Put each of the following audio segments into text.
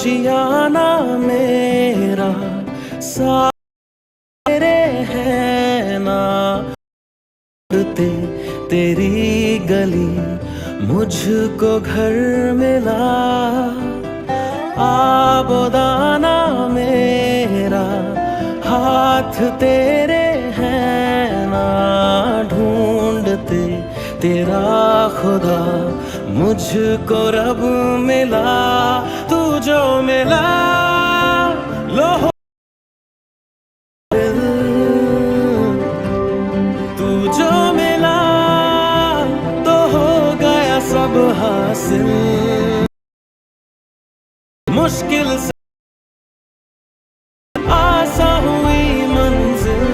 आशियाना मेरा सारे हैं ना ते, तेरी गली मुझको घर मिला। आबोदाना मेरा हाथ तेरे हैं ना ढूंढते तेरा खुदा मुझको रब मिला। तू जो मिला लो हो दिल, तू जो मिला तो हो गया सब हासिल। मुश्किल से आसान हुई मंजिल,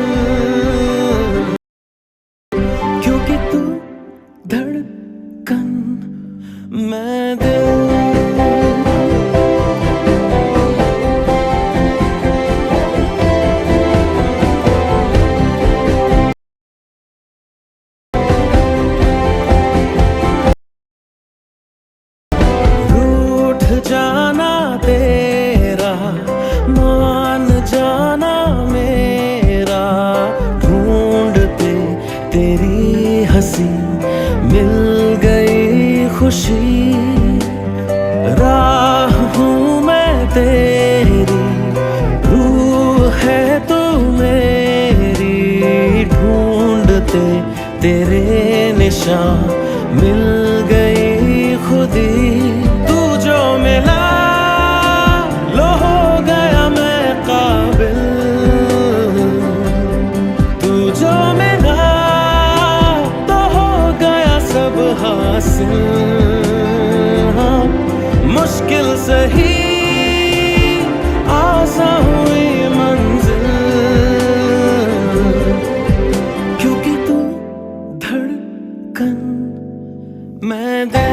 क्योंकि तू धड़कन मैं दिल। रूठ जाना तेरा मान जाना मेरा ढूंढते तेरी हंसी मिल गई खुशी। राह हूँ मैं तेरी रूह है तू मेरी ढूंढते तेरे निशान मिल गई खुदी। तू जो मिला लो हो गया मैं काबिल, तू जो मिला तो हो गया सब हासिल। हाँ, मुश्किल सही आसान हुई मंजिल, क्योंकि तू धड़कन मैं दिल।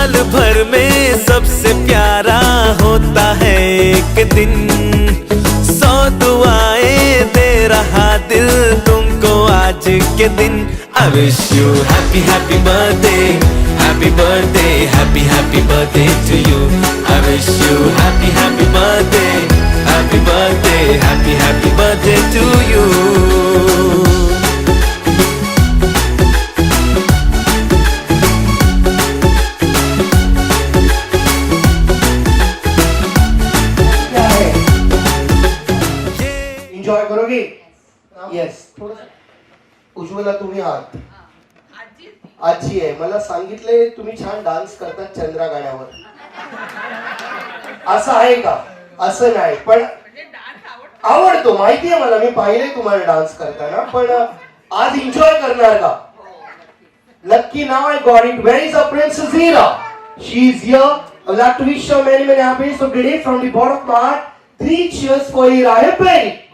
साल भर में सबसे प्यारा होता है एक दिन, 100 दुआएं दे रहा दिल तुमको आज के दिन। I wish you happy happy birthday, happy birthday, happy happy birthday to you. I wish you happy happy birthday, happy birthday, happy happy birthday to you. Enjoy करोगे? येस. उज्ज्वला तुम्ही आहात? आजी आहे. मला सांगितले तुम्ही छान डान्स करतात चंद्रा गाण्यावर. असं आहे का? असं नाही, पण आवडतो माहिती आहे मला, मी पाहिले तुम्हाला डान्स करताना. पण आज एन्जॉय करणार का? लकी नाव I got it. Where is a princess Heera? She is here. I would like to wish her many many happiness of today from the bottom of my heart. 3 cheers for Hira. Hip hip.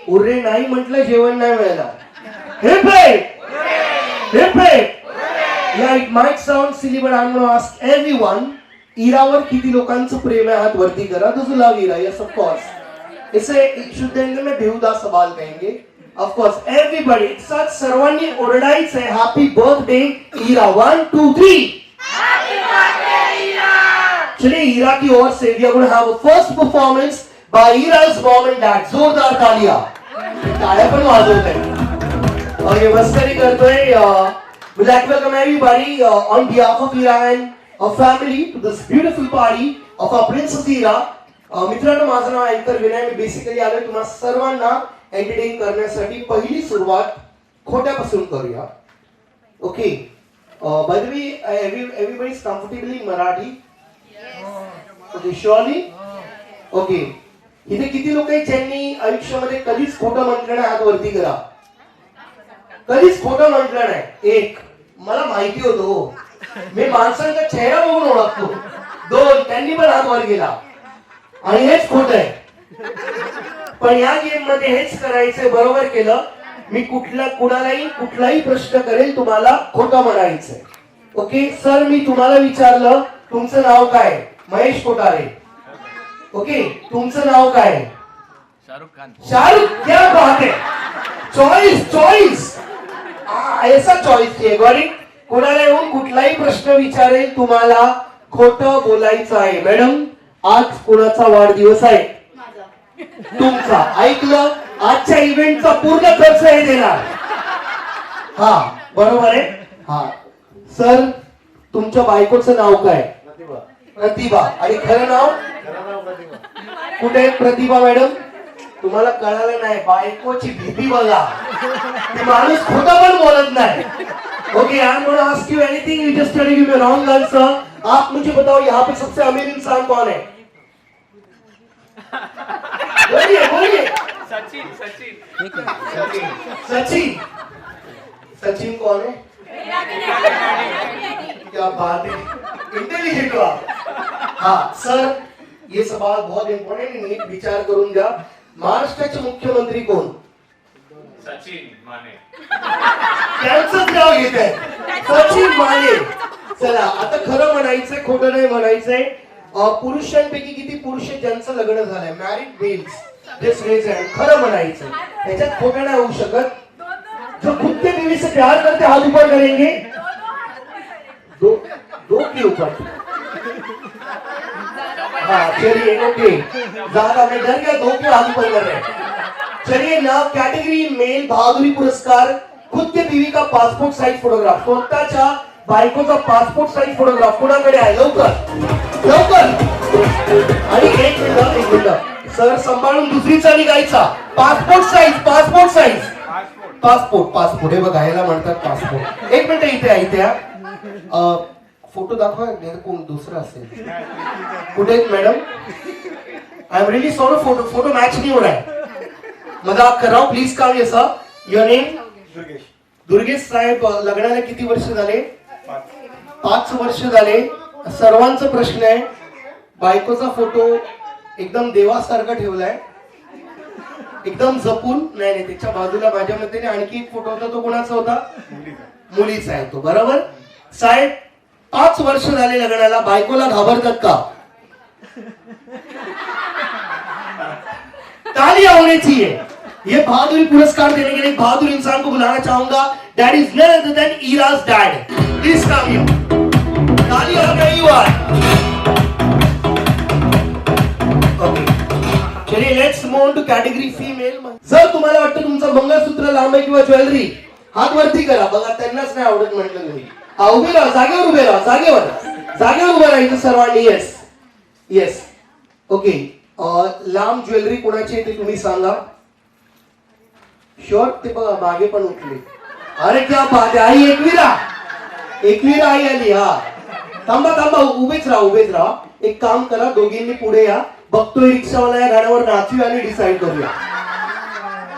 उरे नाही म्हटलं जेवण नाही मिळणार. Hip hip. Hip hip. Yeah, it might sound silly, but I'm going to ask everyone. ईरावर किती लोकांचं प्रेम आहे? हात वरती करा. Does you love Hira? Yes, of course. इसे शुद्ध हिंदी में बेहुदा सवाल कहेंगे. Of course, everybody. एक साथ सर्वांनी ओरडायचं है Happy birthday Ira. 1 2 3. Happy birthday Ira. चलिए ईरा की ओर से we are going to have a first performance by Ira's mom and dad. जोरदार तालियां. टाळ्या पण वाजवत आहे. ओके, मस्करी करतोय. We'd like to welcome everybody on behalf of Ira and her family to this beautiful party of our Princess Ira. मित्रांनो, माझं नाव अँकर विनय. मी बेसिकली आलोय तुम्हा सर्वांना एंटरटेन करण्यासाठी. पहिली सुरुवात खोट्यापासून करूया. Okay, by the way everybody is comfortable in Marathi? Okay, surely? Okay, इथे किती लोक आहेत ज्यांनी आयुष्यामध्ये कधीच खोटं म्हटलं नाही? हात वरती करा. कधीच खोटं म्हटलं नाही. एक, मला माहिती होतं, मी माणसांचा चेहरा बघून ओळखतो. 2, त्यांनी पण हात वर गेला आणि हेच खोट आहे. पण या गेम मध्ये हेच करायचंय. बरोबर केलं. मी कुठलाही प्रश्न करेल, तुम्हाला खोटं म्हणायचंय. ओके सर, मी तुम्हाला विचारलं तुमचं नाव काय? महेश कोठारे. ओके, तुमचं नाव काय? शाहरुख खान. शाहरुख, क्या बात है. चॉइस ऐसा चॉइस किया. Got it. कोणाला येऊन कुठलाही प्रश्न विचारेल, तुम्हाला खोटं बोलायचं आहे. मॅडम, आज कोणाचा वाढदिवस आहे? तुमचा. ऐकलं? आजच्या इव्हेंटचा पूर्ण खर्च हे देणार. हा, बरोबर आहे. हा सर, तुमच्या बायकोचं नाव काय? प्रतिभा. आणि खरं नाव? कुठे आहे प्रतिभा मॅडम? तुम्हाला कळालं नाही, बायकोची भीती बघा. ते माणूस खोटं पण बोलत नाही. Okay, I am going to ask you anything, you just tell me wrong answer. आप मुझे बताओ यहाँ पे सबसे अमीर इंसान कौन है? बोलिए. सचिन कौन है? क्या बात है, इंटेलिजेंट हो आप. हाँ सर, ये सवाल बहुत इंपॉर्टेंट है. नीट विचार करून घ्या. महाराष्ट्राचे मुख्यमंत्री कोण? सचिन माने. त्यांचंच नाव घेत आहे, सचिन माने. चला, आता खरं म्हणायचंय, खोटं नाही म्हणायचंय. पुरुषांपैकी किती पुरुष आहेत ज्यांचं लग्न झालंय? Married males. Just raise hand. खरं म्हणायचं, त्याच्यात खोटं नाही होऊ शकत. जो कुत्ते बीवी से प्यार करते हाथ ऊपर करेंगे. दो के ऊपर. हाँ चलिए, ओके, ज्यादा मैं डर गया. 2 के हाथ ऊपर कर रहे हैं. चलिए ना, कैटेगरी मेल बहादुरी पुरस्कार. खुद के बीवी का पासपोर्ट साइज फोटोग्राफ. स्वतःच्या बायकोचा पासपोर्ट साइज फोटोग्राफ कोणाकडे आहे? लवकर. आणि एक मिनिट सर, सांभाळून दुसरीचा निघायचा. Passport size. पासपोर्ट हे बघा, याला म्हणतात पासपोर्ट. एक मिनिट, इथे फोटो दाखवा, नाही कोण दुसरं असेल. कुठे आहेत madam? I am really sorry, photo match नहीं हो रहा है. मजाक कर रहा हूं, प्लीज काम. ये सर, युअर नेम? दुर्गेश साहेब, लग्नाला किती वर्ष झाले? 5 वर्ष झाले. सर्वांचा प्रश्न आहे, बायकोचा फोटो एकदम देवासारखा ठेवलाय, एकदम जपून. नाही, त्याच्या बाजूला माझ्या मते आणखी एक फोटो होता. तो कोणाचा होता? मुलीचा आहे तो. बरोबर साहेब, 5 वर्ष झाले लग्नाला, बायकोला घाबरतात का? तालियां होनी चाहिए. ये बहादुरी पुरस्कार देने के लिए एक बहादुर इंसान को बुलाना चाहूंगा. That is none other than Ira's dad. Please come here. तालियां हो गई हुआ. Okay. चलिए let's move on to category female. जर तुम्हाला वाटतं तुमचं मंगळसूत्र लांब आहे किंवा ज्वेलरी, हात वरती करा. बघा त्यांनाच नाही आवडत म्हटलं तुम्ही. हा, उभे राहा, जागेवर उभे राहा, जागेवर उभे राहायचं सर्वांनी. Yes yes. ओके. लांब ज्वेलरी कोणाची आहे ते तुम्ही सांगा. शुअर? ते बघा मागे पण उठले. अरे क्या बात आहे. आई एकवीरा आई आली. हा, थांबा उभेच राहा. एक काम करा, दोघींनी पुढे या. बघतोय रिक्षावाला या गाण्यावर नाचूया आणि डिसाईड करूया.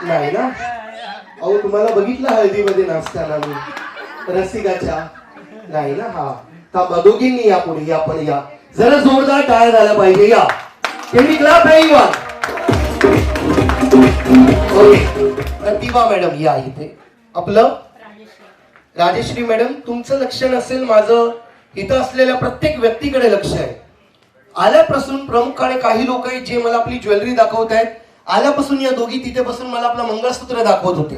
नाही ना? अहो तुम्हाला बघितलं हळदीमध्ये नाचताना मी रसिकाच्या. नाही ना? हा, थांबा, दोघींनी या पुढे. या पण या, जरा जोरदार टाळ्या झाला पाहिजे. या क्लाप आहे. ओके. प्रतिभा मॅडम या इथे. आपलं राजश्री मॅडम, तुमचं लक्ष नसेल, माझं इथं असलेल्या प्रत्येक व्यक्तीकडे लक्ष आहे. आल्यापासून प्रमुखाने काही लोक आहेत जे मला आपली ज्वेलरी दाखवत आहेत. आल्यापासून या दोघी तिथे बसून मला आपलं मंगळसूत्र दाखवत होते.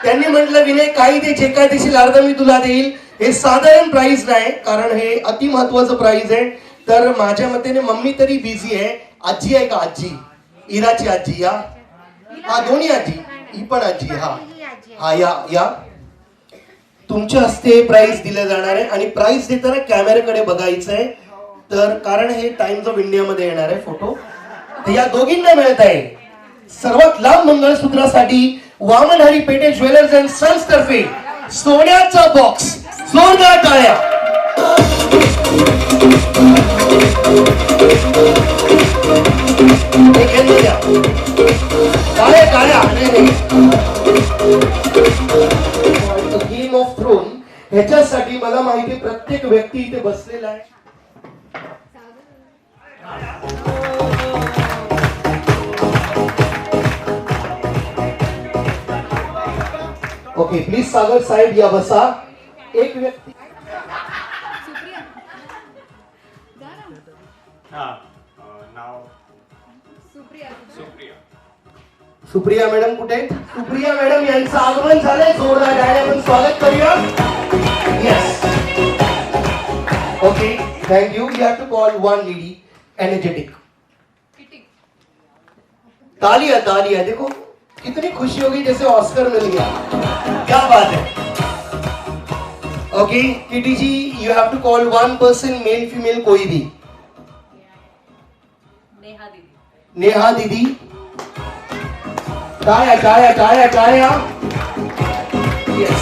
त्यांनी म्हटलं विनय काही ते जे काय देशील अर्ध मी तुला देईल. हे साधारण प्राइस नाही, कारण हे अति महत्वाचं प्राइस आहे. तर माझ्या मतेने मम्मी तरी बिझी आहे. आजी आहे का? आजी, इराची आजी. या, हा, दोन्ही आजी, ही पण आजी. हा हा, या. तुमच्या हस्ते प्राइस दिलं जाणार आहे आणि प्राइस देताना कॅमेऱ्याकडे बघायचं आहे. तर कारण हे टाइम्स ऑफ इंडिया मध्ये येणार आहे फोटो. तर या दोघींना मिळत आहे सर्वात लांब मंगळसूत्रासाठी वामन हरी पेटे ज्वेलर्स अँड सन्स तर्फे सोन्याचा बॉक्स. जोरदार टाळ्या. टाळ्या. गेम ऑफ थ्रोन ह्याच्यासाठी मला माहिती प्रत्येक व्यक्ती इथे बसलेला आहे. ओके, प्लीज सागर साइड या बसा. एक व्यक्ती. सुप्रिया मॅडम कुठे आहेत? सुप्रिया मॅडम यांचं आगमन झालंय. जोरदार टाळ्या आपण स्वागत करूया. Yes. Okay, thank you. We have to call one lady energetic. तालियां. देखो कितनी खुशी होगी जैसे ऑस्कर मिल गया. क्या बात है. Okay Kitty ji, you have to call one person, male female कोई भी. नेहा दीदी. टाळ्या. येस.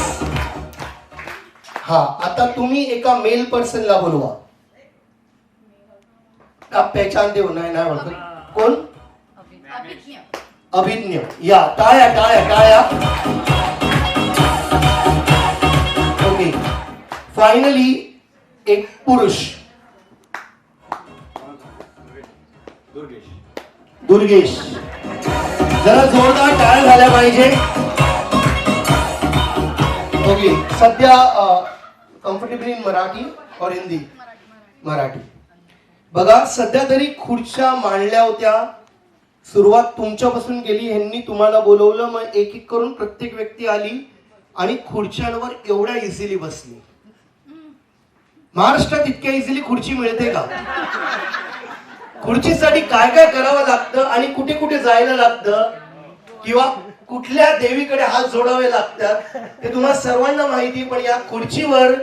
हा, आता तुम्ही एका मेल पर्सनला बोलवा. आप पहचान देऊ? नाही ओळखत. कोण? अभिज्ञ. या, टाळ्या. ओके. फायनली एक पुरुष. दुर्गेश. जरा जोरदार टाळ्या झाल्या पाहिजे. ओके. सध्या कम्फर्टेबल इन मराठी और हिंदी? मराठी. बघा, सध्या तरी खुर्च्या मांडल्या होत्या. सुरुवात तुमच्यापासून केली. ह्यांनी तुम्हाला बोलवलं, मग एक एक करून प्रत्येक व्यक्ती आली आणि खुर्च्यांवर एवढ्या इझिली बसली. महाराष्ट्रात इतक्या इझिली खुर्ची मिळते का? खुर्चीसाठी काय करावं लागतं आणि कुठे कुठे जायला लागतं किंवा कुठल्या देवीकडे हात जोडावे लागतात ते तुम्हाला सर्वांना माहिती. पण या खुर्चीवर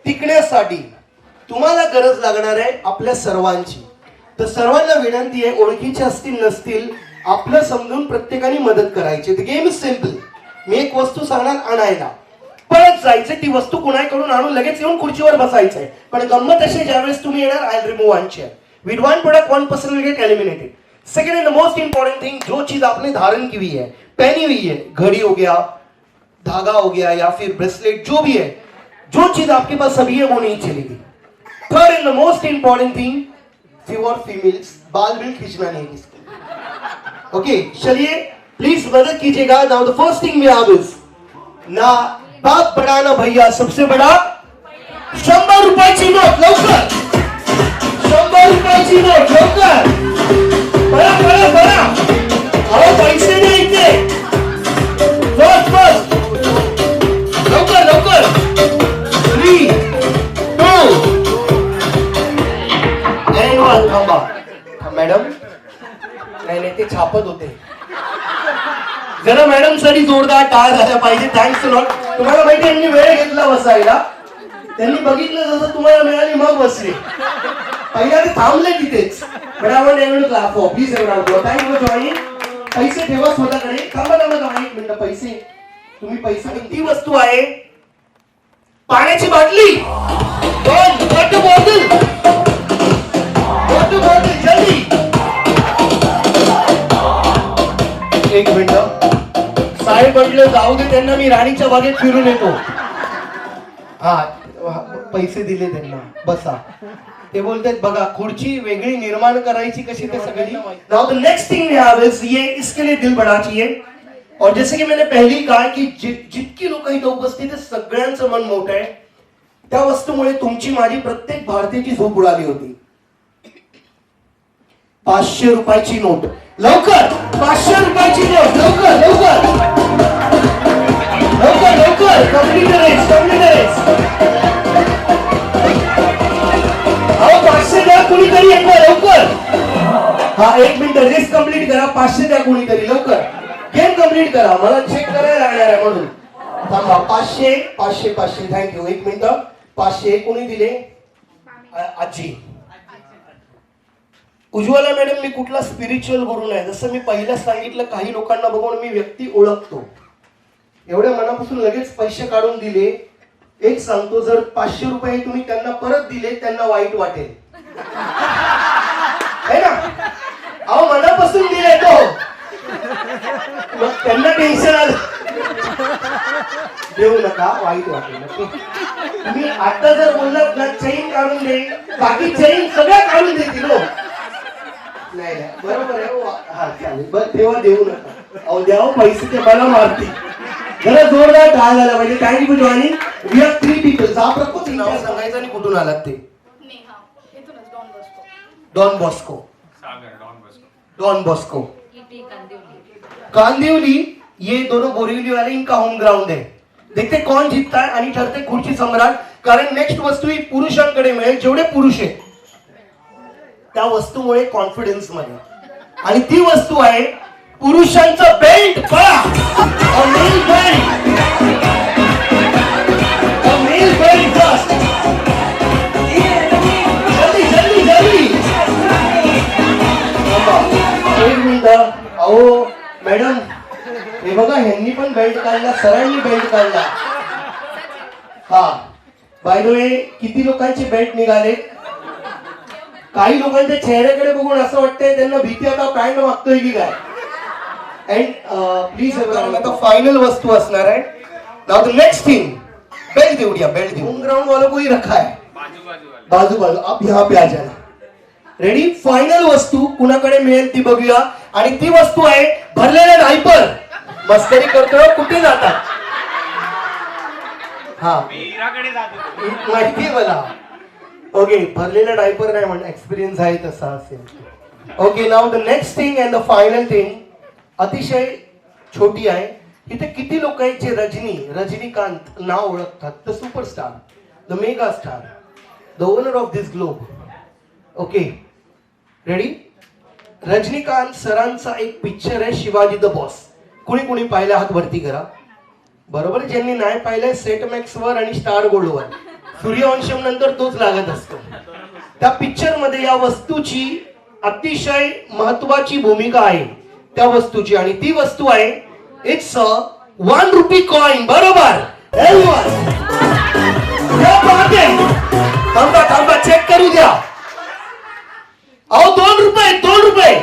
टिकण्यासाठी तुम्हाला गरज लागणार आहे आपल्या सर्वांची. तर सर्वांना विनंती आहे, ओळखीचे असतील नसतील, आपलं समजून प्रत्येकाने मदत करायची. The game is simple. मी एक वस्तू सांगणार आणायला, पळत जायचं, ती वस्तू कुणाकडून आणून लगेच येऊन खुर्चीवर बसायचंय. पण गंमत अशी, ज्यावेळेस तुम्ही येणार, I will remove one chair. With one product one person will get eliminated. Second end the most important thing, जो चीज आपने धारण की हुई है, पहनी हुई है, घड़ी हो गया, धागा हो गया या फिर ब्रेसलेट, जो भी है, जो चीज आपके पास अभी है वो नहीं चलेगी. Third and the most important thing, female females, बाल बिल खींचना नहीं किसको. ओके, चलिए प्लीज मदद कीजिएगा. Now the first thing we have is, ना बाप बड़ा ना भैया, सबसे बड़ा 100 रुपयाची नोट लवकर, 100 रुपयाची नोट लवकर, बरा बरा बरा. अहो पैसे नाही इथे, बस बस लवकर लवकर. 3, 2 and 1. थांबा मॅडम, नाही नाही ते छापत होते जरा. मॅडम साठी जोरदार टाळ झाल्या पाहिजे. Thanks lot. तुम्हाला माहिती यांनी वेळ घेतला बसायला, त्यांनी बघितलं जसं तुम्हाला मिळाली मग बसले. पहिल्या ते थांबले तिथेच. बरोबर एवढं क्लास हो प्लीज एवढा थँक्यू फॉर जॉईनिंग. पैसे ठेवा स्वतःकडे. थांबा थांबा थांबा एक मिनिट. पैसे तुम्ही पैसे. ती वस्तू आहे पाण्याची बाटली. वॉटर बॉटल, वॉटर बॉटल जल्दी. एक मिनिट. साहेब म्हटलं जाऊ दे त्यांना, मी राणीच्या बागेत फिरून येतो. हा पैसे दिले त्यांना, बसा. ते बोलतात बघा खुर्ची वेगळी निर्माण करायची कशी ते सगळी. Now the next thing we have is ये इसके लिए दिल बड़ा चाहिए. और जैसे की मैंने पहले कहा की जितकी लोक इथे उपस्थित आहे सगळ्यांचं मन मोठं आहे. त्या वस्तूमुळे तुमची माझी प्रत्येक भारतीयाची झोप उडाली होती. 500 रुपयाची नोट लवकर, 500 रुपयाची नोट लवकर लवकर लवकर लवकर. Complete race, complete race. अहो 500 द्या कुणीतरी एकदा लवकर. हा एक मिनिट रेस कंप्लीट करा. 500 द्या कुणीतरी लवकर. गेम कंप्लीट करा, मला चेक करायला लागणार आहे म्हणून. थांबा. 500 500 500. थँक्यू. एक मिनिट. 500 कोणी दिले? आजी. उज्ज्वला मॅडम, मी कुठला स्पिरिच्युअल गुरु नाही. जसं मी पहिल्या सांगितलं काही लोकांना बघून मी व्यक्ती ओळखतो. एवढ्या मनापासून लगेच पैसे काढून दिले. एक सांगतो, जर 500 रुपये तुम्ही त्यांना परत दिले त्यांना वाईट वाटेल है ना. अहो मनापासून दिले तो, मग त्यांना टेन्शन आलं. देऊ नका, वाईट वाटेल. तुम्ही आता जर बोललात ना चैन काढून दे, बाकी चैन सगळ्या काढून देतील हो. नाही नाही बरोबर आहे. हा चालेल बरं तेव्हा देऊ नका. अहो द्यावं पैसे ते मला मारतील. जरा जोरदार टाळ झाला पाहिजे. Thank you for joining. We have 3 people. आपलं नाव सांगायचं आणि कुठून आलात ते? Don Bosco. Don Bosco Kandivali. ये दोनों बोरीवली वाले, इनका होम ग्राउंड है. देखते कौन जीतता है आणि ठरते खुर्ची सम्राट. कारण नेक्स्ट वस्तू ही पुरुषांकडे मिळेल. जेवढे पुरुष आहेत त्या वस्तूमुळे कॉन्फिडन्स मध्ये. आणि ती वस्तू आहे पुरुषांचं बेल्ट. पळा male belt, male belt first. जल्दी जल्दी जल्दी. एक मिनिट. अहो मॅडम हे बघा, ह्यांनी पण बेल्ट काढला, सरांनी बेल्ट काढला. हा बाय द वे किती लोकांचे बेल्ट निघाले? काही लोकांच्या चेहऱ्याकडे बघून असं वाटतंय त्यांना भीती आता पॅन्ट मागतोय की काय. अँड प्लीज आता फाइनल वस्तू असणार आहे. Now the next thing, belt देऊ द्या. बेल्ट होम ग्राउंड वालों को ही रखा है. बाजू बाजू आप यहाँ पे आ जाना. रेडी. फायनल वस्तू कुणाकडे मिळेल ती बघूया. आणि ती वस्तू आहे भरलेले डायपर. मस्करी करतोय, कुठे जातात? हा माहितीये मला. ओके भरलेला डायपर नाही म्हणून एक्सपिरियन्स आहे तसा असेल. Okay now the next thing and the final thing अतिशय छोटी आहे. इथे किती लोक आहेत जे रजनीकांत नाव ओळखतात? The superstar, the mega star, the owner of this globe. Okay ready. Rajinikanth सरांचा एक पिक्चर आहे शिवाजी द बॉस. कुणी कुणी पाहिला हात वरती करा. बरोबर. ज्यांनी नाही पाहिलंय सेट मॅक्स वर आणि स्टार गोल्ड वर, सूर्यवंशम नंतर तोच लागत असतो. त्या पिक्चर मध्ये या वस्तूची अतिशय महत्वाची भूमिका आहे त्या वस्तूची. आणि ती वस्तू आहे इट्स अ 1 रुपी कॉइन. बरोबर. थांबा थांबा चेक करू द्या. अहो 2 रुपये 2 रुपये.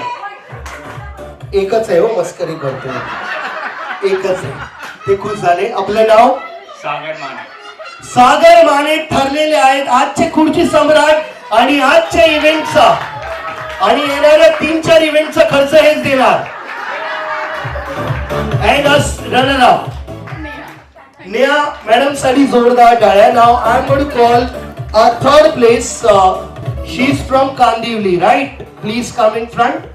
एकच आहे हो, मस्करी करतोय. एकच आहे. ते खुश झाले. आपलं नाव? सागर माने. सागर माने ठरलेले आहेत आजचे खुर्ची सम्राट आणि आजच्या इव्हेंटचा आणि येणाऱ्या 3-4 इव्हेंटचा खर्च हेच देणार. And as runner up Neha madam साठी जोरदार टाळ्या. नाव I am going to call Third place, she's from Kandivali, right? Please come in front.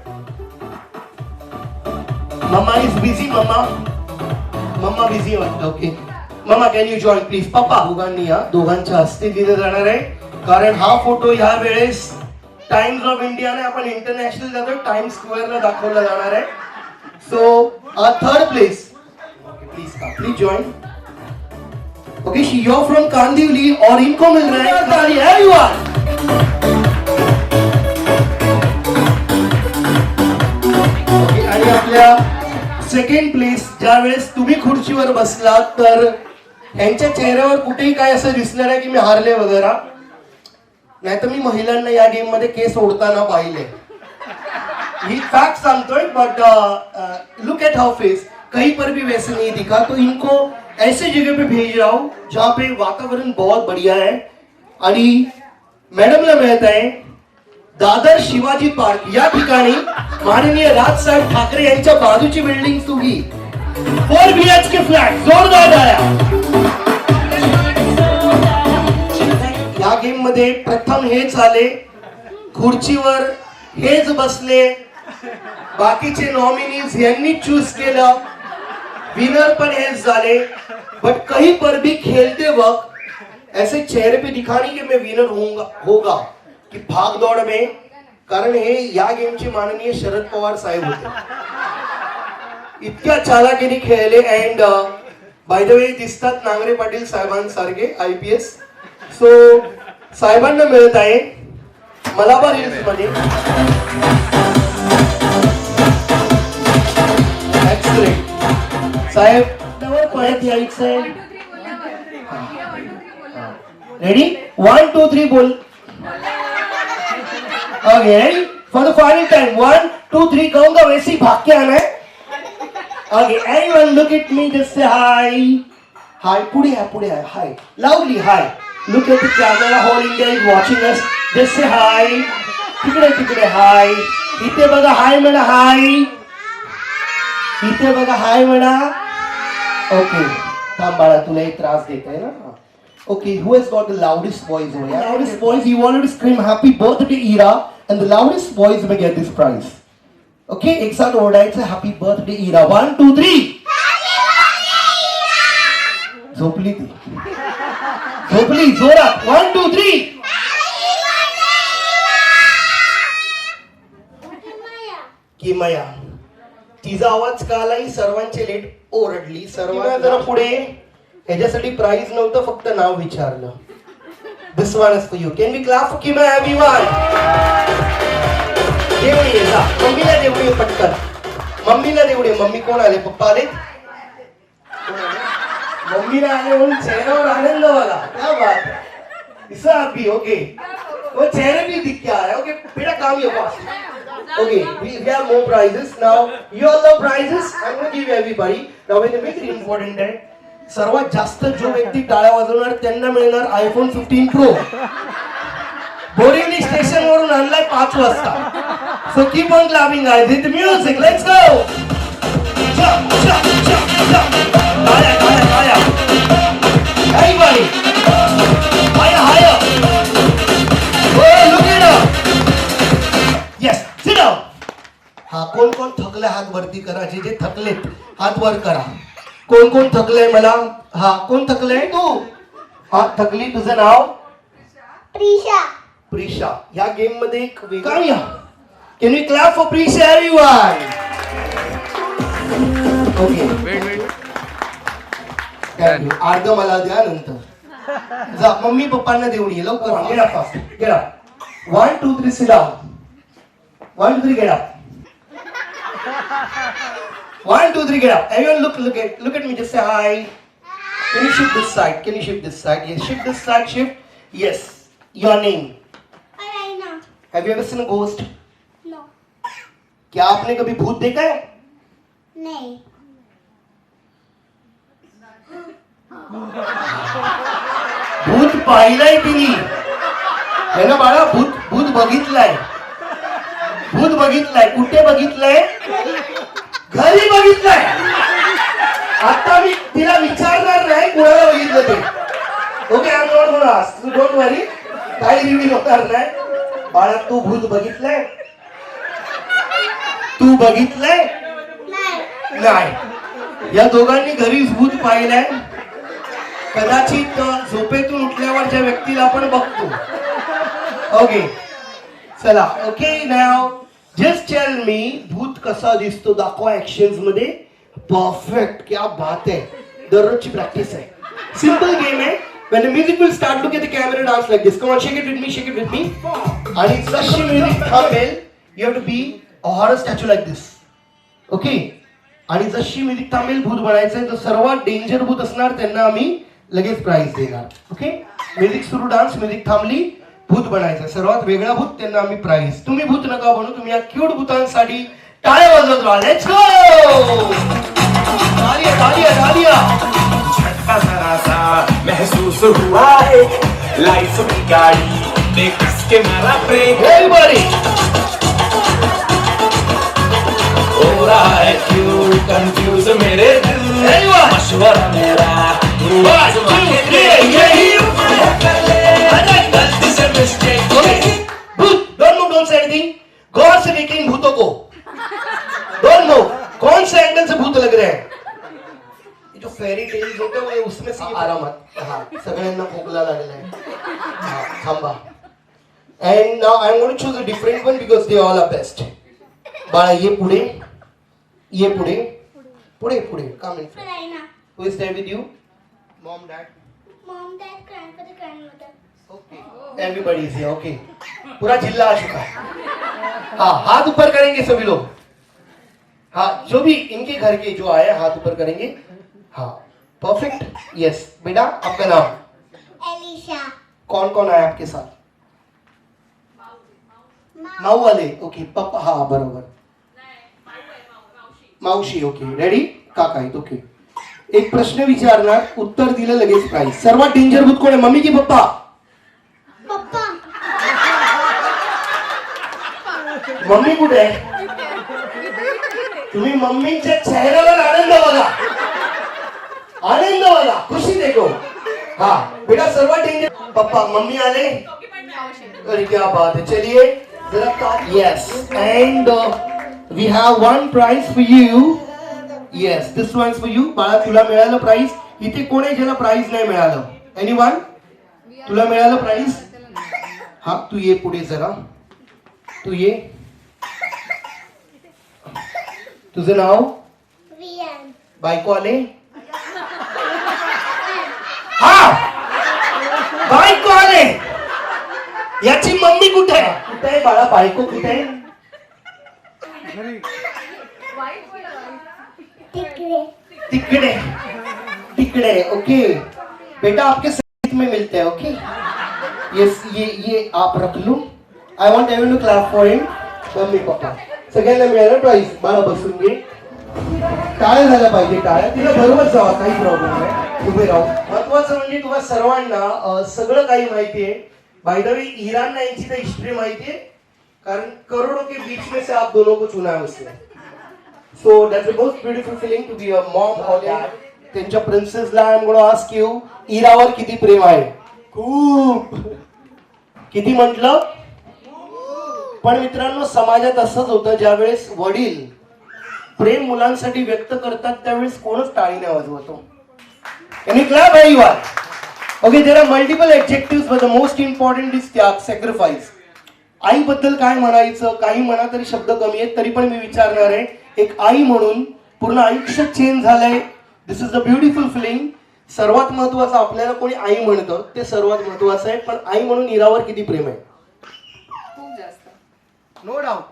Mama is busy, Mama. Mama busy वाटतं, okay. Mama, can you join please? Papa, दोघांच्या हस्ते दिले जाणार आहे कारण हा फोटो ह्या वेळेस टाइम्स ऑफ इंडियाने आपण इंटरनॅशनल जातो टाइम्स स्क्वेअरला दाखवला जाणार आहे. So third place, please join. Okay, she you from Kandivali और इनको मिल रहा है ताली एवरीवन. ओके, आणि आपल्या सेकंड प्लेस, ज्या वेळेस तुम्ही खुर्चीवर बसलात तर यांच्या चेहऱ्यावर कुठेही काय असं दिसणार आहे की मी हारले वगैरे, नाही तर मी महिलांना या गेम मध्ये केस ओढताना पाहिले. ही फैक्ट सांगतोय. But look at how face, कहीं पर भी वैसे नहीं दिखा. तो इनको ऐसे जगह पे भेज रहा हूं जहां पे वातावरण बहुत बढ़िया है. आणि मॅडमला मिळत आहे दादर शिवाजी पार्क या ठिकाणी माननीय राजसाहेब ठाकरे यांच्या बाजूची बिल्डिंग सुगी 4 BHK फ्लॅट. जोरदार टाळ्या. या गेम मध्ये प्रथम हेच आले, खुर्चीवर हेच बसले, बाकीचे नॉमिनीज यांनी चूज केलं, विनर पण हेच झाले. बट कहीं पर भी खेलते वक्त ऐसे चेहरे पे दिखा नहीं कि मैं विनर होगा कि भाग दौड़ में, कारण हे या गेमचे माननीय शरद पवार साहेब होते. इतक्या चालाकीने खेळले. अँड बाय द वे दिसतात नांगरे पाटील साहेबांसारखे IPS. सो साहेबांना मिळत आहे मलाबार हिल्स मध्ये एक्सलेंट. साहेब परत यायचंय. रेडी? 1 2 3 बोल. Okay, ready for the final time. 1 2 3 कहूंगा वैसे ही भाग के आना है. Okay, anyone look at me, just say hi. Hi, पुढे आहे. Hi loudly. Hi, look at the camera, whole India is watching us. Just say hi. तिकडे हाय. इथे बघा हाय म्हणा. हाय, इथे बघा हाय म्हणा. ओके, थांब बाळा, तुला एक त्रास देत आहे ना. Okay, who has got the loudest voice over here? Loudest voice, you wanted to scream happy birthday Ira, and the loudest voice may get this prize. Okay, एक साथ ओरडायचं happy birthday Ira. 1 2 3. झोपली ती. झोपली जोरात. 1 2 3. किमया. तिचा आवाज कालही सर्वांचे लेट ओरडली. सर्वांना जरा पुढे. ह्याच्यासाठी प्राइज नव्हतं, फक्त नाव विचारलं. This one is for you. Can we clap for Kimaya everyone? Dev.D ये जा. मम्मीला देवडी पटकन. मम्मीला देवडी. मम्मी कोण आले? पप्पा आले? मम्मी ने आने उन चेहरों आनंद वाला. क्या बात है. इससे आप भी ओके. वो चेहरे भी दिख के आ रहा है. ओके बेटा, काम ये pass. Okay, we have more prizes now. You all love prizes. I'm going to give everybody. Now when the very important है, सर्वात जास्त जो व्यक्ती टाळ्या वाजवणार त्यांना मिळणार iPhone 15 Pro. बोरिवली स्टेशन वरून आणलाय 5 वाजता. So keep on clapping guys. Hit the music. Let's go. Jump, jump, jump, jump. Higher. Everybody. Higher. Oh, look it up. Yes, sit down. हा, कोण थकले हात वरती करा. जे थकलेत हात वर करा. कोण थकलंय मला? हा, कोण थकलंय? तू. हा, थकली. तुझं नाव? प्रिशा. या गेम मध्ये एक वेगळा. Can we clap for Prisha everyone? Okay, अर्ध मला द्या नंतर. जा, मम्मी पप्पांना देऊन ये लवकर. Get up fast. Get up. 1 2 3 sit down. 1 2 3 get up. 1 2 3 get up. Everyone look at me. Just say hi. Can you shift this side? Yes, shift this side. Shift. Yes. Your name? Arina. Have you ever seen a ghost? No. क्या आपने कभी भूत देखा है? नहीं. भूत पाहिलंय तिने. है ना बाळा? भूत बघितलाय. कुठे बघितलंय? घरी बघितलंय. आता मी तिला विचारणार नाही कुणाला बघितलं ते. Okay, I am not gonna ask. Don't worry. काही रिव्हील होणार नाही. बाळा तू भूत बघितलंय? तू बघितलंय? नाही. नाही. या दोघांनी घरी भूत पाहिलंय. कदाचित झोपेतून उठल्यावर ज्या व्यक्तीला आपण बघतो. ओके चला. ओके नाव जस्ट टेल मी भूत कसा दिसतो दाखवा ऍक्शन्स मध्ये. परफेक्ट. क्या बात आहे. दररोजची प्रॅक्टिस आहे. सिंपल गेम आहे. When the music will start, look at the camera and dance like this. Come on, shake it with me, shake it with me. आणि जशी म्युझिक थांबेल, you have to be a horror statue like this. Okay? आणि जशी music थांबेल भूत बनायचंय, तर सर्वात डेंजर भूत असणार त्यांना आम्ही लगेच प्राइज देणार. ओके? म्युझिक सुरू, डान्स, म्युझिक थांबली, भूत बनायचं. सर्वात वेगळा भूत त्यांना आम्ही प्राइज. तुम्ही भूत नका बनू, तुम्ही या क्यूट भूतांसाठी टाळ्या वाजवत राहा. Let's go. तालिया तालिया तालिया. झटका जरा सा महसूस हुआ है, लाइफ की गाड़ी में कस के मारा ब्रेक. Everybody. हो रहा है क्यों कंफ्यूज मेरे दिल, Everyone. मशवरा मेरा One, two, three, यही उम्र कर ले, गलती से मिस्टेक. Okay. भूत. Don't move, don't say anything. गौर से देखें इन भूतों को. Don't move. Kaun say angle से भूत लग रहे हैं? ये जो फेरी टेल्स होते हैं वो उसमें से आरामात. हाँ, सगळ्यांना खोकला लागलाय. हाँ, थांबा. And now I'm going to choose a different one because they all are best. बाळा ये पुढे, ये पुढे, पुढे पुढे. Come in. Raina. Who is there with you? Mom, dad. Mom, dad, grandfather, grandmother. Okay. Everybody is here. Okay. पूरा जिल्ला आ चुका है. हाँ, हाथ ऊपर करेंगे सभी लोग. हाँ, जो भी इनके घर के जो आए हाथ ऊपर करेंगे. हाँ, परफेक्ट. यस. बेटा आपका नाम? Alicia. कौन कौन आया आपके साथ? माऊ वाले. ओके. पप्पा. हाँ बरोबर. मावशी. ओके. रेडी? काका आहेत. ओके. एक प्रश्न विचारणार, उत्तर दिलं लगेच प्राइज. सर्वात डेंजर भूत कोण आहे, मम्मी की पप्पा? Papa. मम्मी कुठे आहे? तुम्ही मम्मीच्या चेहऱ्यावर आनंद बघा. आनंद बघा. खुशी देखो. हा बेटा सर्वात डेंजर पप्पा. मम्मी आले? अरे क्या बात है. चलिए जरा ताली. Yes. And we have one prize for you. Yes this one for you. बाळा तुला मिळालं प्राइज. इथे कोण आहे ज्याला प्राइज नाही मिळालं? एनीवन? तुला मिळालं प्राइज? हा तू ये पुढे जरा. तू ये. तुझं नाव? Vian. बायको आले? हा बायको आले. याची मम्मी कुठे आहे? कुठे आहे बाळा? बायको कुठे आहे? Tikre. तिकडे. तिकडे. ओके बेटा आपके साथ में मिलते हैं. ओके. यस. ये आप रख लो. I want everyone to clap for him. Mummy papa सगळ्यांना मिळालं प्राइज. बाळा बसून घे. टाळ्या झाल्या पाहिजे. टाळ्या. तिला बरोबर जावा. काही प्रॉब्लेम नाही. उभे राहू. महत्वाचं म्हणजे तुम्हाला सर्वांना सगळं काही माहिती आहे. बाय द वे इराण यांची तर हिस्ट्री माहिती आहे, कारण करोड़ों के बीच में से आप दोनों को चुना है उसने. So that's the most beautiful feeling to be a mom और डॅड. त्यांच्या प्रिन्सेसला I am gonna ask you, इरावर किती प्रेम आहे? खूप. किती म्हटलं? पण मित्रांनो समाजात असंच होतं, ज्यावेळेस वडील प्रेम मुलांसाठी व्यक्त करतात त्यावेळेस कोणच टाळी नाही वाजवतो. Can you clap everyone? Okay, there are multiple adjectives, but the most important is त्याग, sacrifice. आई बद्दल काय म्हणायचं? काही म्हणा तरी शब्द कमी आहेत, तरी पण मी विचारणार आहे. एक आई म्हणून पूर्ण आयुष्य चेंज झालंय. दिस इज द ब्युटिफुल फिलिंग. सर्वात महत्वाचं आपल्याला कोणी आई म्हणतं ते सर्वात महत्वाचं आहे, पण आई म्हणून इरावर किती प्रेम आहे? खूप जास्त. No doubt.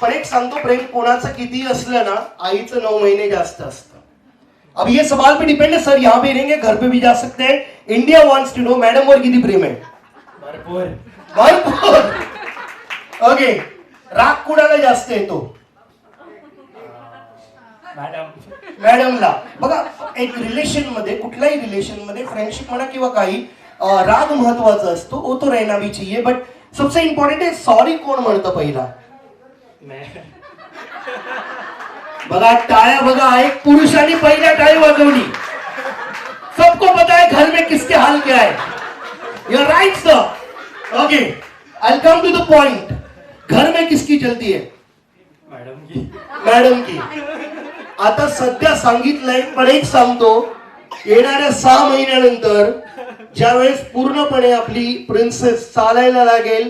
पण एक सांगतो, प्रेम कोणाचं किती असलं ना, आईचं 9 महिने जास्त असतं. अब ये सवाल पे डिपेंड है सर, यहाँ भी रहेंगे, घर पे भी जा सकते हैं. India wants to know madam वर किती प्रेम आहे? भरपूर. भरपूर. ओके. राग कुणाला जास्त येतो? मॅडमला. बघा एक रिलेशन मध्ये, कुठल्याही रिलेशन मध्ये, फ्रेंडशिप म्हणा किंवा काही, राग महत्वाचा असतो. वो तो रहना भी चाहिए, बट सबसे इम्पॉर्टंट है सॉरी कोण म्हणतं पहिला? बघा टाळ्या बघा. एक पुरुषाने पहिल्या टाळी वाजवली. सबको पता है घर में किसके हाल क्या है. Right sir okay I come to the point घर में किसकी चलती है मॅडम की आता सध्या सांगितलंय पण एक सांगतो येणाऱ्या 6 महिन्यानंतर ज्यावेळेस पूर्णपणे आपली प्रिन्सेस चालायला लागेल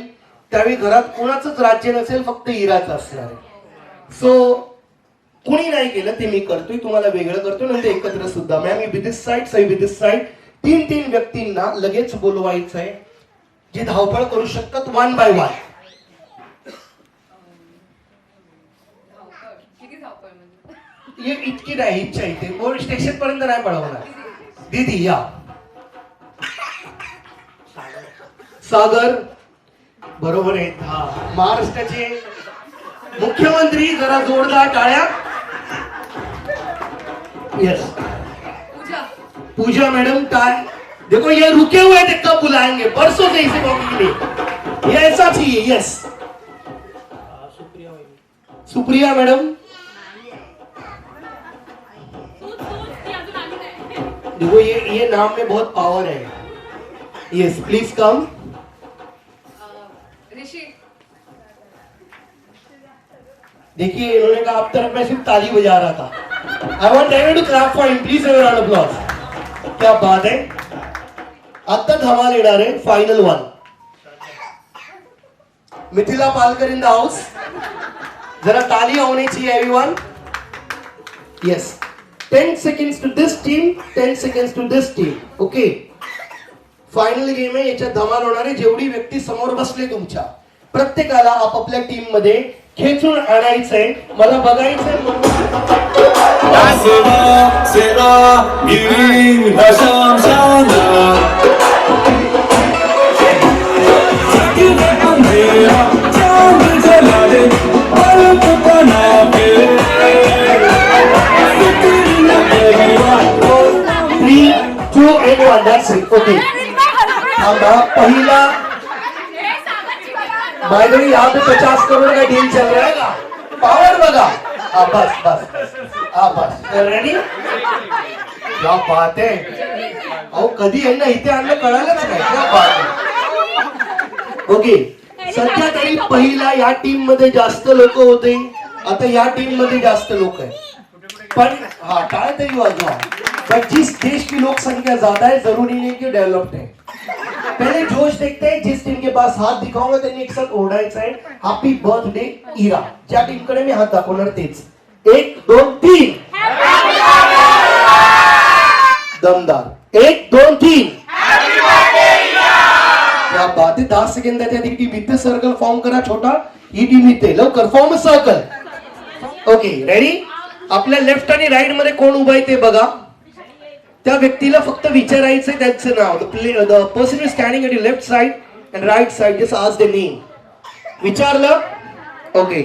त्यावेळी घरात कोणाचंच राज्य नसेल फक्त इराच असणार आहे सो कुणी नाही केलं ते मी करतोय तुम्हाला वेगळं करतोय नंतर एकत्र सुद्धा ma'am with this side Sai with this side 3 व्यक्तींना लगेच बोलवायचं आहे जे धावपळ करू शकतात 1 by 1 किती धावपळ म्हणजे इतकी नाही इच्छा इथे बोर्ड स्टेशन पर्यंत नाही पळवणार दीदी या सागर बरोबर आहे हा महाराष्ट्राचे मुख्यमंत्री जरा जोरदार टाळ्या यस पूजा पूजा मैडम टाय देखो ये रुके हुए थे कब बुलाएंगे परसों से इसे मौके के लिए ये ऐसा चाहिए यस सुप्रिया मैडम देखो ये नाम में बहुत पावर है यस प्लीज कम ऋषी देखिए इन्होंने कहा अब तक मैं सिर्फ ताली बजा रहा था I want everyone to clap for him please every round of applause क्या बात है आता धमाल येणार आहे final 1 Mithila Palkar in the house जरा ताली होनी चाहिए everyone yes 10 seconds to this team 10 seconds to this team okay final game आहे याच्यात धमाल होणार आहे जेवढी व्यक्ती समोर बसले तुमच्या प्रत्येकाला आपापल्या टीम मध्ये खेचून आणायचंय मला बघायचंय ओके पहिला बाय द वे यहाँ पे 50 करोड़ का डील चल रहा है ना पावर बघा हाँ बस बस हाँ बस रेडी क्या बात है अहो कधी यांना इथे आणलं कळालंच नाही क्या बात आहे ओके सध्या तरी पहिला या टीम मध्ये जास्त लोक होते आता या टीम मध्ये जास्त लोक आहे पर हाँ टाळ तरी वाजवा पर जिस देश की लोक संख्या ज्यादा है जरूरी नहीं कि डेवलप्ड है पहले जोश देखते हैं जिस टीम के पास हाथ दिखाऊंगा त्यांनी एक साथ ओढायचं आहे हैप्पी बर्थडे इरा ज्या टीम कडे मी हात दाखवणार तेच 1 2 3 दमदार 1 2 3 क्या बात है 10 सेकंदाच्या आधी टीम इथे सर्कल फॉर्म करा छोटा ही टीम इथे लवकर फॉर्म सर्कल ओके रेडी आपल्या लेफ्ट आणि राईट मध्ये कोण उभा आहे ते बघा त्या व्यक्तीला फक्त विचारायचं त्याचं नाव the person is standing at left side and right side just ask the name विचारलं ओके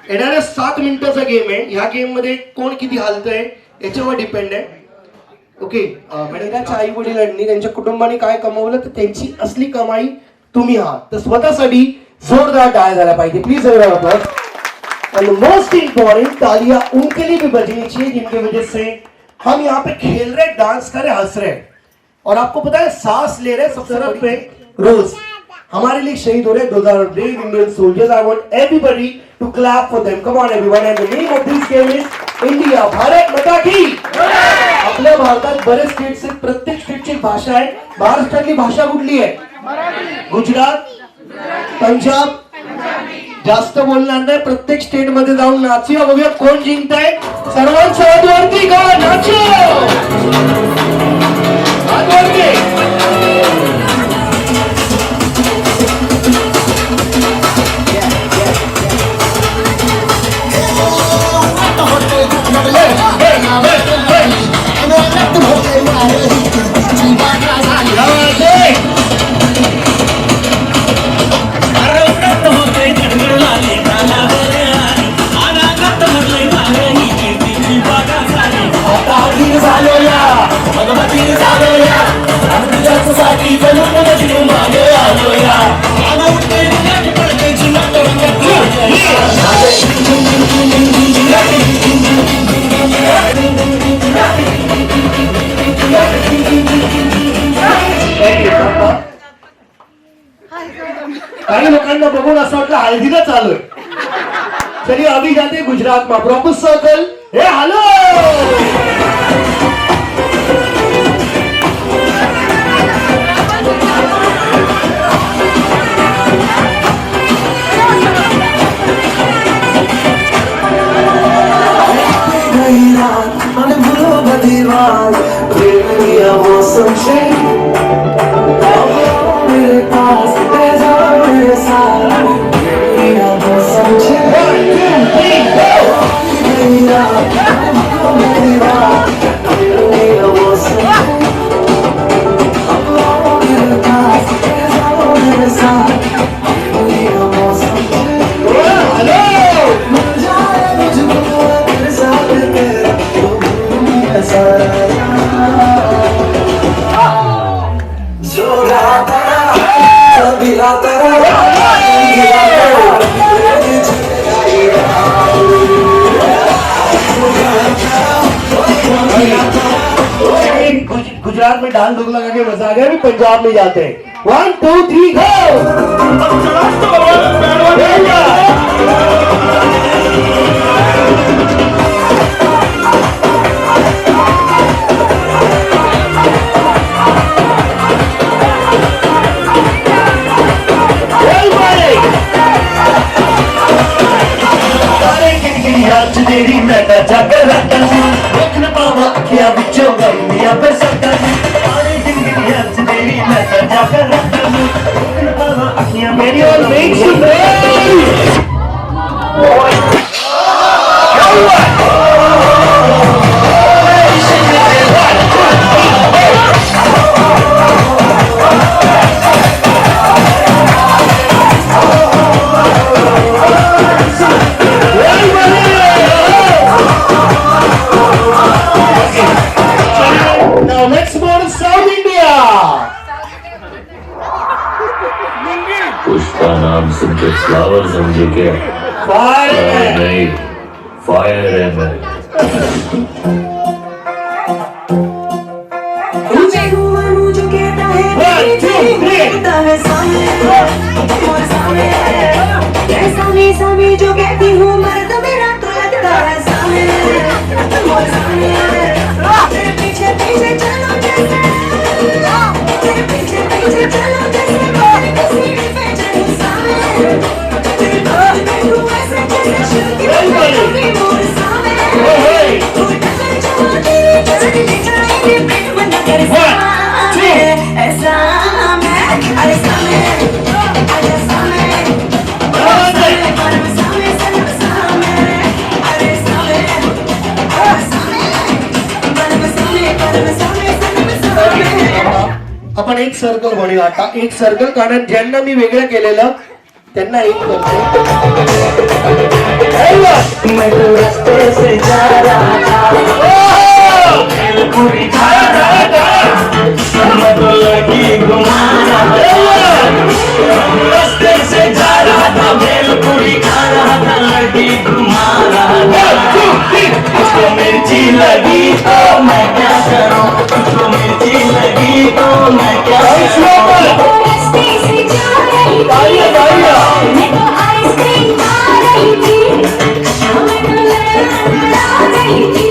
येणाऱ्या 7 मिनिटाचा गेम आहे ह्या गेम मध्ये कोण किती हालतंय याच्यावर डिपेंड आहे ओके मॅडम त्यांच्या आई वडिलांनी त्यांच्या कुटुंबाने काय कमवलं तर त्यांची असली कमाई तुम्ही आहात तर स्वतःसाठी जोरदार टाळ्या झाल्या पाहिजे प्लीज एंड मोस्ट इंपॉर्टेंट तालियां उनके लिए भी बजनी चाहिए जिनकी वजह से हम यहाँ पे खेल रहे डांस कर रहे हंस रहे और आपको पता है सांस ले रहे सब तरफ पे रोज हमारे लिए शहीद हो रहे those are brave Indian soldiers I want everybody to clap for them come on everyone and the name of this game is India Bharat माता की आपल्या भारतात बरेच स्टेट्स आहेत प्रत्येक स्टेटची भाषा आहे महाराष्ट्रातली भाषा कुठली आहे गुजरात पंजाब जास्त बोलणार नाही प्रत्येक स्टेट मध्ये जाऊन नाचूया बघूया कोण जिंकताय सर्वांच्या हातवरती का नाचो हातवरती साठी काही लोकांना बघून असं वाटलं हळदीला चालू आहे. चलिए अभी जाते गुजरात में प्रॉपर सर्कल. हे हॅलो गुजरात में डांस लोग लगा के मजा आ गया. अभी पंजाब में जाते हैं. 1 2 3 गो. तेरी मैं जाकर रखता हूँ देख न पावा अखियां बिचों गलियां पे सकता हूँ सारी जिंदगी आज तेरी मैं जाकर रखता हूँ देख न पावा अखियां मेरी और make some Now let's go to South India. Pushpa नाम सुनकर फ्लावर समझे क्या? Fire. नहीं, फायर है मैं. One, two, three. सामी जो कहती हूँ मर्द मेरा तो लगता है सामे. तेरे पीछे पीछे चलो जैसे, तेरे पीछे पीछे चलो जैसे कोई किसी पे चढ़ी सामे. तेरे बाल में तू ऐसे जैसे शिव की मोर सामे. तू डगर चलो तेरी चढ़ी चढ़ाई पेट बंद कर सामे. ऐसा मैं अरे सामे अरे सामे आपण एक सर्कल बनवूया आता. एक सर्कल कारण ज्यांना मी वेगळं केलेलं त्यांना एक करतो. मैं तो रास्ते से जा रहा था भेलपुरी खा रहा था मैं तो लड़की घुमा रहा था रास्ते से जा रहा था भेलपुरी खा रहा था लड़की घुमा रहा था उसको मिर्ची लगी तो मैं क्या करूं उसको मिर्ची लगी तो मैं क्या करूं रास्ते से जा रही थी मैं तो आइसक्रीम खा रही थी मैं तो लड़ा रही थी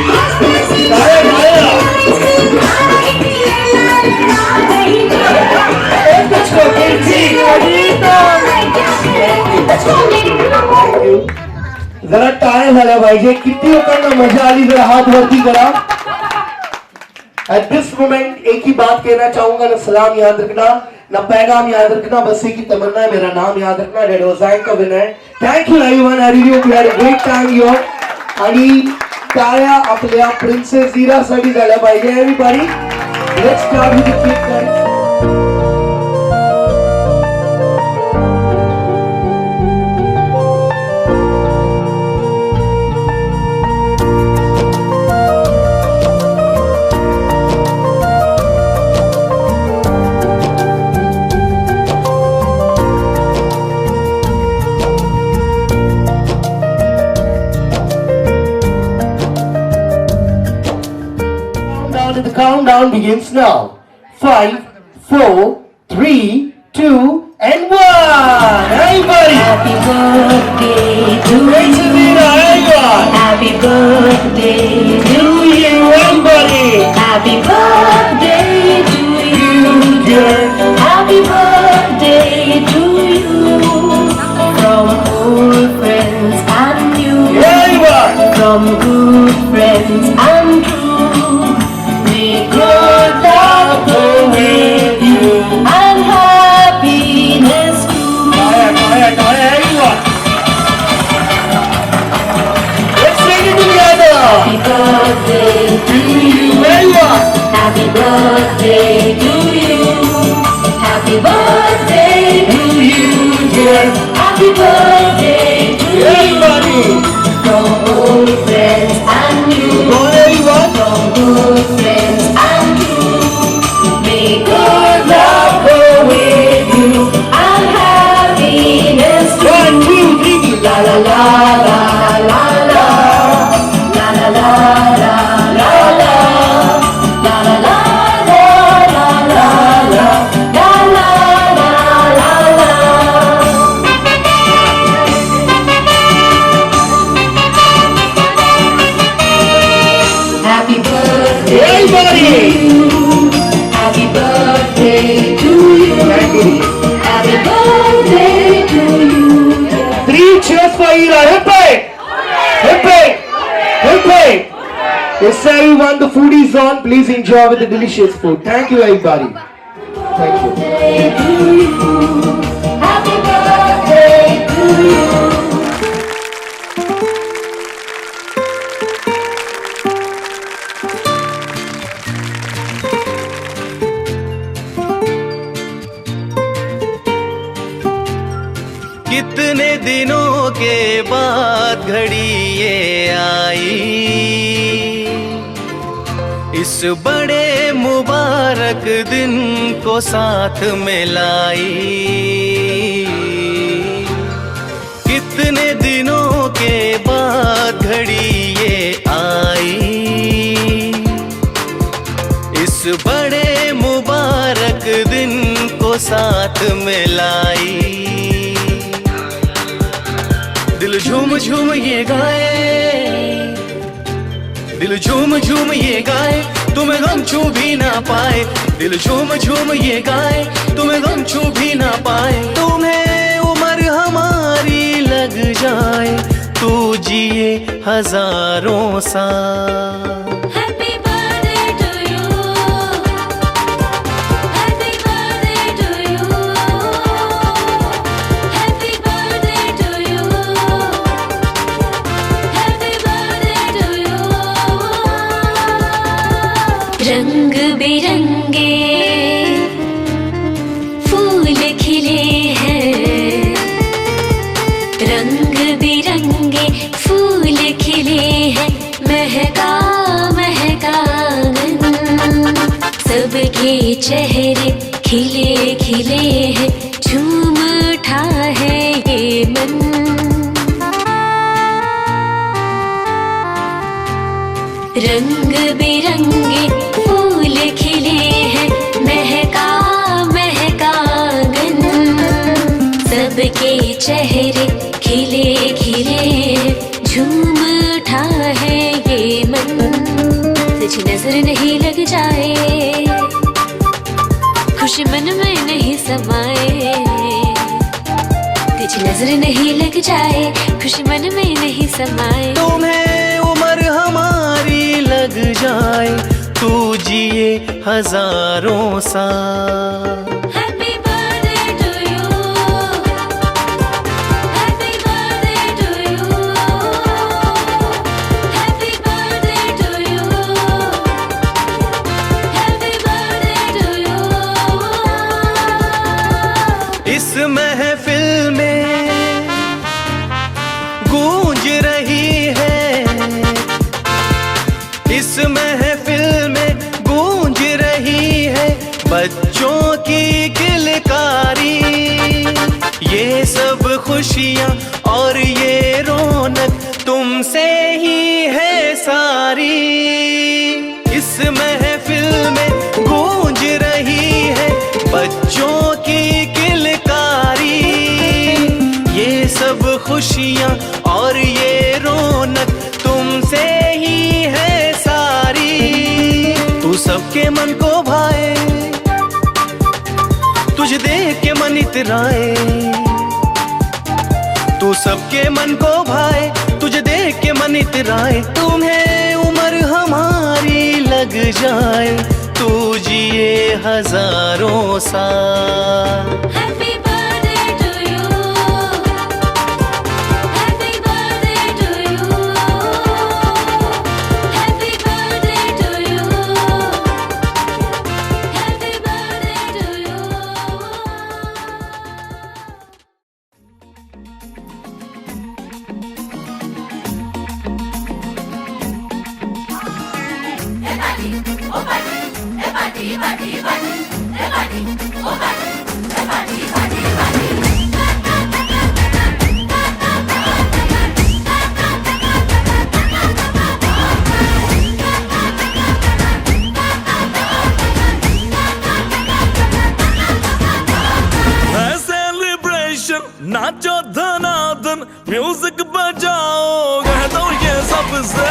रास्ते से जा रही थी आइसक्रीम खा रही थी लड़ा रही थी तुझको मिर्ची लगी तो मैं क्या करूं तुझको मिर्ची जरा टाळ्या झाल्या पाहिजे. किती लोकांना मजा आली जरा हाथ वरती करा. At this moment एक ही बात कहना चाहूंगा, ना सलाम याद रखना ना पैगाम याद रखना, बस एक ही तमन्ना है, मेरा नाम याद रखना. डेट वाज का winner. Thank you everyone. I review we had a great time here. आणि टाळ्या आपल्या प्रिन्सेस झीरा साठी झाल्या पाहिजे. Everybody let's start with the click guys. The countdown begins now. 5, 4, 3, 2, birthday to you. Where you are? Happy birthday to you. Happy birthday to you, dear. Happy birthday to you. Everybody. From old friends and new. Go on, everyone. From good friends and you. May good luck go with you. And happiness too. 1, 2, 3. La la la la la la. La la la la la la. La la la la la la la. La la la la la. Happy birthday Everybody. to you. Happy birthday to you. Thank you. Happy birthday to you. 3 cheers for Ira. Hip hip. Hip hip. Hip hip. Yes, everyone. The food is on. Please enjoy with the delicious food. Thank you, everybody. Thank you. Birthday to you. Happy birthday to you. कितने दिनों के बाद घड़ी ये आई, इस बड़े मुबारक दिन को साथ में लाई। कितने दिनों के बाद घड़ी ये आई, इस बड़े मुबारक दिन को साथ में लाई। दिल झूम झूम ये गाए, दिल झूम झूम ये गाए, तुम्हें गम छू भी ना पाए। दिल झूम झूम ये गाए, तुम्हें गम छू भी ना पाए। तुम्हें उम्र हमारी लग जाए, तू जिए हजारों साल। Happy birthday to you. Happy birthday to you. Happy birthday to you. Happy birthday to you. रंग बिरंगे फूल खिले हैं, रंग बिरंगे फूल खिले हैं, महका महका आंगन, सबके चेहरे खिले खिले हैं, झूम उठा है ये मन। रंग बिरंगे फूल खिले हैं, महका महका आंगन, सबके चेहरे खिले खिले हैं, झूम उठा है ये मन। तुझ नजर नहीं लग जाए, खुश मन में नहीं समाए। तुझ नजर नहीं लग जाए, खुश मन में नहीं समाए। तुम्हें उम्र हमारी लग जाए, तू जिए हजारों साल। Happy birthday to you. Happy birthday to you. Happy birthday to you. Happy birthday to you. इस महफिल में गूंज रही है, इस महफिल में गूंज रही है बच्चों की किलकारी। ये सब खुशियाँ और ये रौनक तुमसे ही है सारी। इस महफिल में गूंज रही है बच्चों की किलकारी। ये सब खुशियाँ और ये रौनक तुमसे ही है सारी। तू सबके मन को भाए, तुझे देख के मन इतराए। तू सबके मन को भाए, तुझे देख के मन इतराए। तुम्हें उम्र हमारी लग जाए, तू जिए हजारों साल। Happy birthday to you. Happy birthday to you. Happy नाचो धनाधन म्यूजिक बजाओ कह दो ये सबसे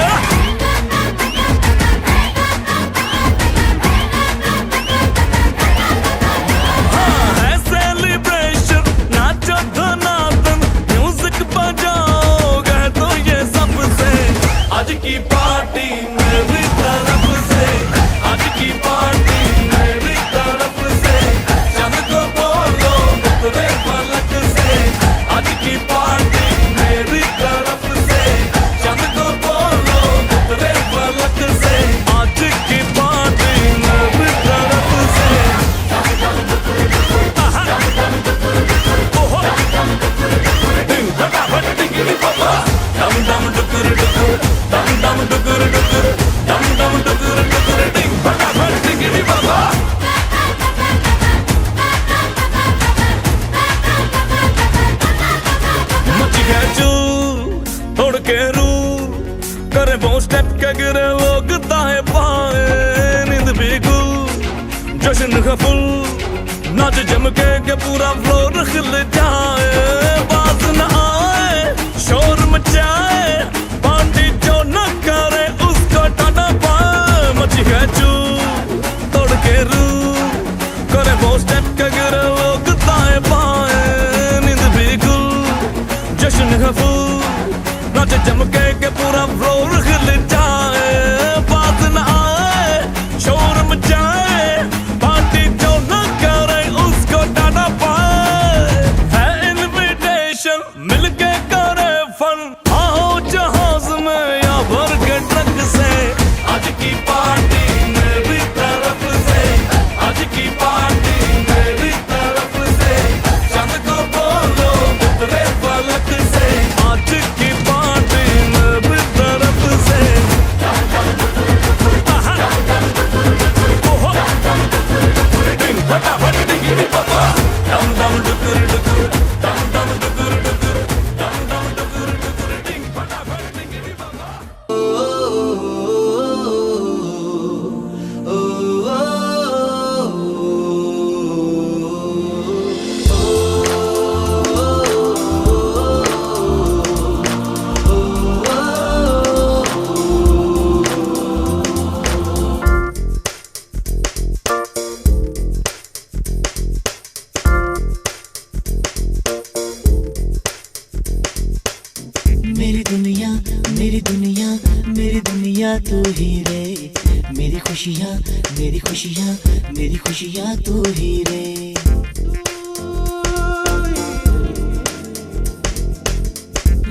हाँ है सेलिब्रेशन नाचो धनाधन म्यूजिक बजाओ कह दो ये सबसे आज की पार्टी मेरी तरफ से आज की पार्टी मेरी तरफ से चंद को बोलो उतरे पलक से आज की पार्टी मेरी तरफ से चंद को बोलो उतरे पलक से आज की पार्टी मेरी तरफ से ओहो फटाफट टिकरी पापा डम डम डुकुर डुकुर डम डम डुकुर डुकुर डम डम डुकुर डुकुर टिंग फटाफट टिकरी पापा मची है चूर तोड़ के रू करे वो स्टेप के गिरे लोग दाएं बाएं नींद भी गुल जश्न है फुल नाच जम के पूरा फ्लोर खिल जाए बाज न आए शोर मचाए पार्टी जो न करे उसको टाटा पाए मची है चूर तोड़ के रू करे वो स्टेप के गिरे लोग दाएं बाएं नींद भी गुल जश्न है फुल नाच जम के पूरा फ्लोर खिल जाए बात न आए शोर मचाए पार्टी जो न करे उसको टाटा पाए है इनविटेशन मिलके करे फन आओ जहाज में या भर के ट्रक से आज की पार्टी मेरी तरफ से आज की पार्टी मेरी तरफ से चंद को बोलो उतरे पलक से आज की पार्टी मेरी तरफ से ओहो फटाफट टिकरी पापा डम डम डुकुर डुकुर डम डम डुकुर डुकुर डम डम डुकुर डुकुर टिंग फटाफट टिकरी पापा मेरी दुनिया मेरी दुनिया मेरी दुनिया तू ही रे मेरी खुशियाँ मेरी खुशियाँ मेरी खुशियाँ तू ही रे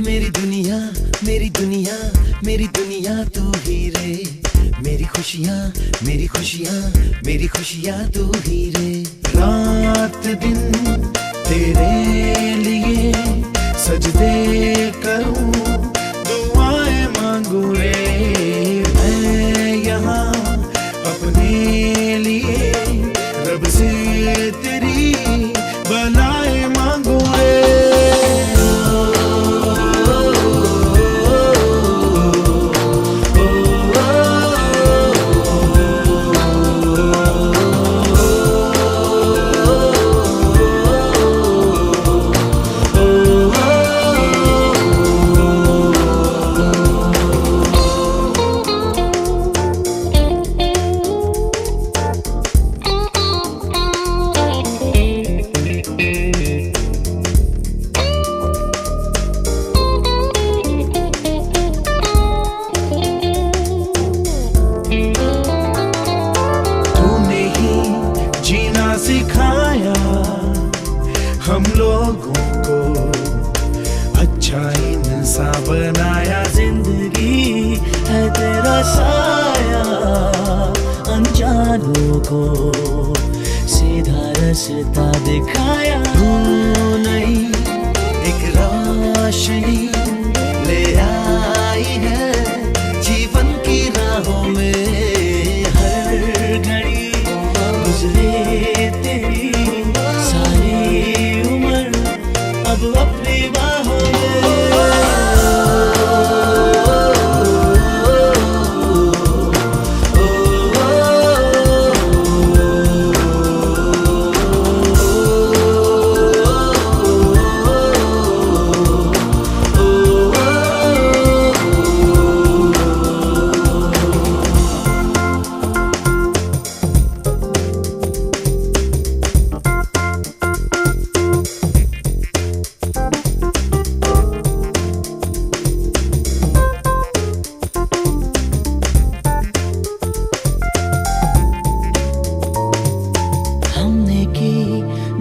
मेरी दुनिया मेरी दुनिया मेरी दुनिया तू ही रे मेरी खुशियाँ मेरी खुशियाँ मेरी खुशियाँ तू ही रे रात दिन तेरे लिए सजदे करूं दुआएं मांगू रे मैं यहाँ अपने लिए रब से तेरी भलाएं मांगू रे सिखाया हम लोगों को अच्छा इंसान बनाया जिंदगी है तेरा साया अनजानों को सीधा रास्ता दिखाया तू नहीं एक रोशनी ले आई है जीवन की राहों में हर घड़ी गुजरे तेरी सारी उम्र अब अपनी बाहों में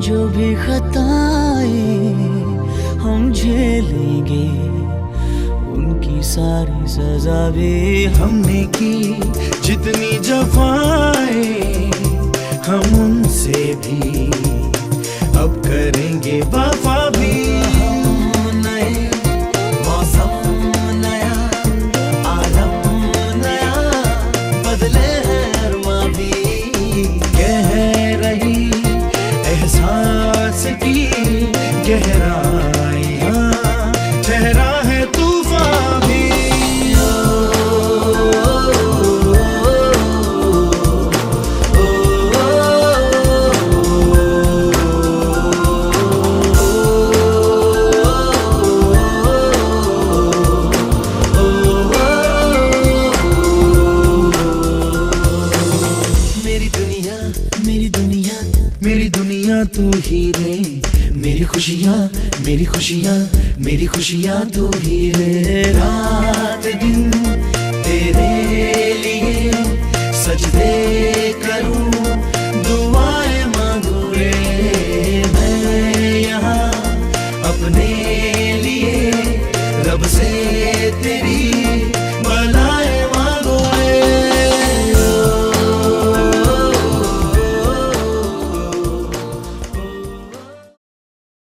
जो भी खताएं हम झेलेंगे, उनकी सारी सजा भी हमने की। जितनी जफाएं हम उनसे भी अब करेंगे वफा भी। नए मौसम नया, आलम नया, बदले हैं अरमा भी। कह रही एहसास की गहराइयाँ, ठहरा है तूफान भी। मेरी दुनिया, मेरी दुनिया, मेरी दुनिया तू ही रे। मेरी खुशियाँ, मेरी खुशियाँ, मेरी खुशियाँ तू ही रे। रात दिन तेरे लिए सजदे करूँ,